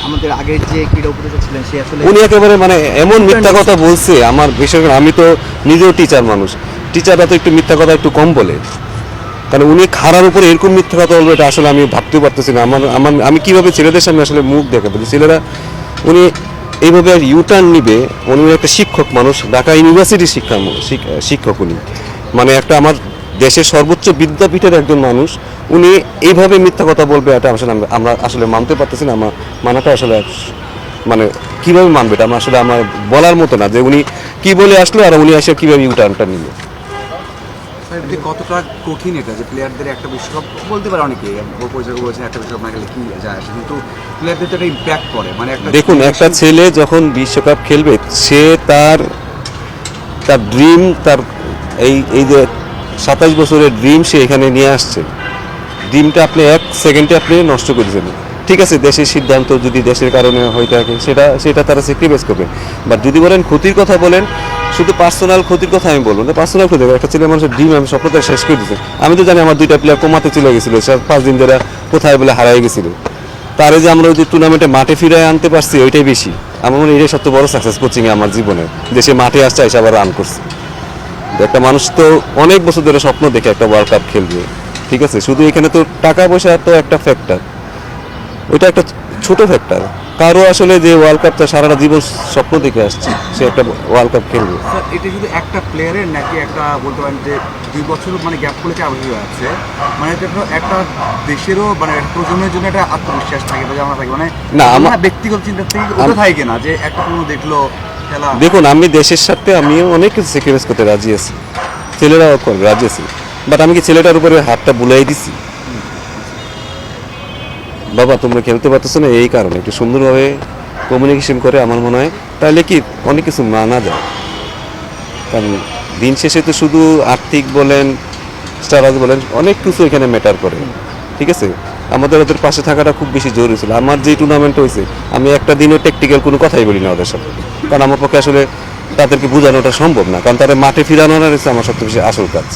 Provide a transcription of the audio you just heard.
আমাদের আগের যে ক্রীড়া উপদেষ্টা ছিলেন সে আসলে উনি একেবারে মানে এমন মিথ্যা কথা বলছে আমার বিশেষ করে আমি তো নিজেও টিচার মানুষ, টিচাররা তো একটু মিথ্যা কথা একটু কম বলে, কারণ উনি খারার উপরে এরকম মিথ্যা কথা বলবে এটা আসলে আমি ভাবতেও পারতেছি না। আমার আমার আমি কীভাবে ছেলেদের সামনে আসলে মুখ দেখাবো যে ছেলেরা উনি এইভাবে ইউটার্ন নিবে। উনি একটা শিক্ষক মানুষ, ঢাকা ইউনিভার্সিটির শিক্ষক উনি, মানে একটা আমার দেশের সর্বোচ্চ বিদ্যাপীঠের একজন মানুষ, উনি এইভাবে মিথ্যা কথা বলবে এটা আসলে আমরা আসলে মানতে পারতেছি না। আমার মানাটা আসলে মানে কীভাবে মানবে এটা আসলে আমার বলার মতো না যে উনি কী বলে আসলো আর উনি এসে কীভাবে ইউটার্নটা নিল। যে কতটা কঠিন এটা যে প্লেয়ারদের একটা বিশ্বকাপ বলতে পারে অনেকে পরিচয় বলছেন একটা বিশ্বকাপ না খেলে কি যায় আসে, কিন্তু প্লেয়ারদের তো একটা ইম্প্যাক্ট পড়ে। মানে একটা দেখুন, একটা ছেলে যখন বিশ্বকাপ খেলবে সে তার তার ড্রিম, তার এই যে 27 বছরের ড্রিম সে এখানে নিয়ে আসছে, ড্রিমটা আপনি 1 সেকেন্ডে আপনি নষ্ট করে দেবেন। ঠিক আছে, দেশের সিদ্ধান্ত যদি দেশের কারণে হয়ে থাকে সেটা তারা স্যাক্রিফাইস করবে। বাট যদি বলেন ক্ষতির কথা বলেন, শুধু পার্সোনাল ক্ষতির কথা আমি বলবো না, পার্সোনাল ক্ষতি একটা ছেলে মানুষের ড্রিম আমি স্বপ্নটা শেষ করে দিচ্ছে। আমি তো জানি আমার 2টা প্লেয়ার কোমাতে চলে গেছিলো, 5 দিন ধরে কোথায় বলে হারাই গেছিলো, তারে যে আমরা ওই যে টুর্নামেন্টে মাঠে ফিরে আনতে পারছি ওইটাই বেশি। আমার মনে হয় এটাই সবচেয়ে বড় সাকসেস কোচিংয়ে আমার জীবনে, দেশে মাঠে আসছে এসে আবার রান করছে। একটা মানুষ তো অনেক বছর ধরে স্বপ্ন দেখে একটা ওয়ার্ল্ড কাপ খেলবে, ঠিক আছে, শুধু এখানে তো টাকা পয়সা তো একটা ফ্যাক্টর, ওইটা একটা ছোট ফ্যাক্টর। কারো আসলে যে ওয়ার্ল্ড কাপটা সারাটা জীবন স্বপ্ন দেখে আসছে সে একটা ওয়ার্ল্ড কাপ খেলবে। স্যার এটা শুধু একটা প্লেয়ারের নাকি একটা বলতে পারেন যে 2 বছর মানে গ্যাপ করেছে আবহাওয়া হয়ে আছে, মানে এটা একটা দেশেরও মানে প্রজন্মের জন্য একটা আত্মবিশ্বাস থাকে বা জানা থাকে, মানে না আমার ব্যক্তিগত চিন্তা থেকে ওটা থাকে না যে একটা কোনো দেখলো খেলা। দেখুন, আমি দেশের সাথে আমিও অনেক কিছু স্যাক্রিফাইস করতে রাজি আছি, ছেলেরাও করবে রাজি আছি, বাট আমি কি ছেলেটার উপরে হাতটা বুলাই দিছি, বাবা তোমরা খেলতে পারতেছো না এই কারণে একটু সুন্দরভাবে কমিউনিকেশন করে আমার মনে হয় তাহলে কি অনেক কিছু মানা যায়। কারণ দিন শেষে তো শুধু আর্থিক বলেন, স্টারাজ বলেন, অনেক কিছু এখানে ম্যাটার করে, ঠিক আছে। আমাদের ওদের পাশে থাকাটা খুব বেশি জরুরি ছিল। আমার যে টুর্নামেন্ট হয়েছে আমি একটা দিনও টেকনিক্যাল কোনো কথাই বলি না ওদের সাথে, কারণ আমার পক্ষে আসলে তাদেরকে বোঝানোটা সম্ভব না, কারণ তাদের মাঠে ফিরানোটা হচ্ছে আমার সবচেয়ে বেশি আসল কাজ।